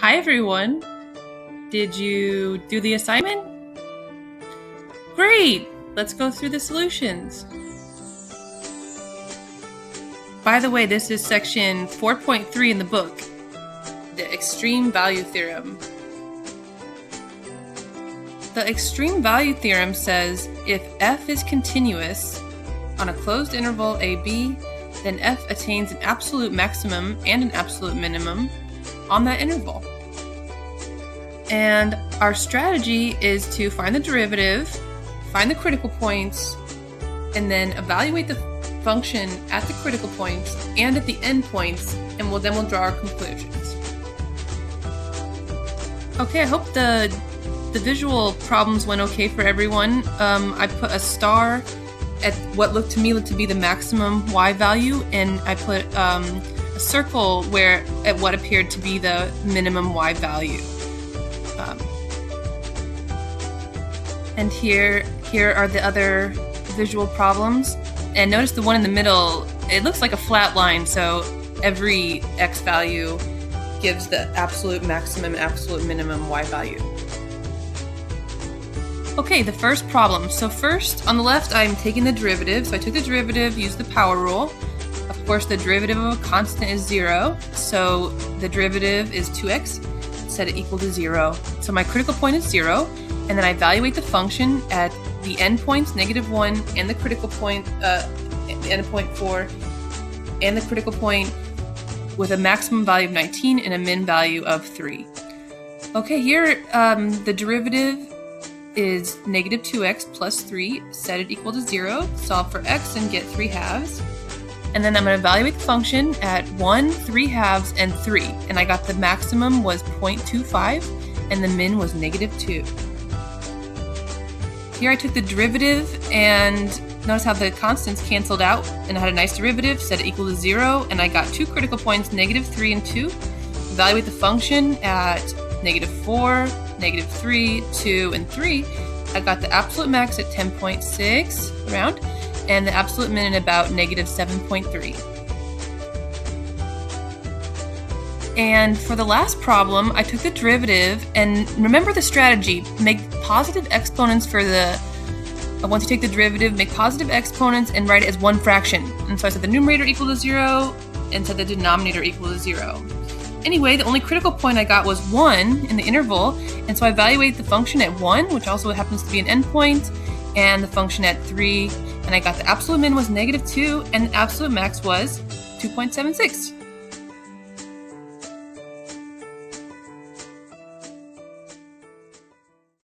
Hi everyone! Did you do the assignment? Great! Let's go through the solutions. By the way, this is section 4.3 in the book, the extreme value theorem. The extreme value theorem says if f is continuous on a closed interval AB, then f attains an absolute maximum and an absolute minimum on that interval. And our strategy is to find the derivative, find the critical points, and then evaluate the function at the critical points and at the endpoints, and then we'll draw our conclusions. Okay, I hope the visual problems went okay for everyone. I put a star at what looked to me to be the maximum y value, and I put a circle at what appeared to be the minimum y value. And here are the other visual problems. And notice the one in the middle, it looks like a flat line, so every x value gives the absolute maximum and absolute minimum y value. Okay, the first problem. So first, on the left, I'm taking the derivative. So I took the derivative, used the power rule. Of course, the derivative of a constant is 0, so the derivative is 2x, set it equal to 0. So my critical point is 0, and then I evaluate the function at the endpoints, -1, and the critical point, endpoint 4, and the critical point with a maximum value of 19 and a min value of 3. Okay, here the derivative is -2x plus 3, set it equal to 0, solve for x and get 3/2. And then I'm going to evaluate the function at 1, 3/2, and 3. And I got the maximum was 0.25 and the min was -2. Here I took the derivative and notice how the constants canceled out, and I had a nice derivative, set it equal to 0, and I got two critical points, -3 and 2. Evaluate the function at -4, -3, 2, and 3. I got the absolute max at 10.6 around, and the absolute min at about -7.3. And for the last problem, I took the derivative, and remember the strategy, make positive exponents for once you take the derivative, make positive exponents and write it as one fraction. And so I set the numerator equal to 0 and set the denominator equal to 0. Anyway, the only critical point I got was 1 in the interval, and so I evaluate the function at 1, which also happens to be an endpoint, and the function at 3, and I got the absolute min was -2, and the absolute max was 2.76.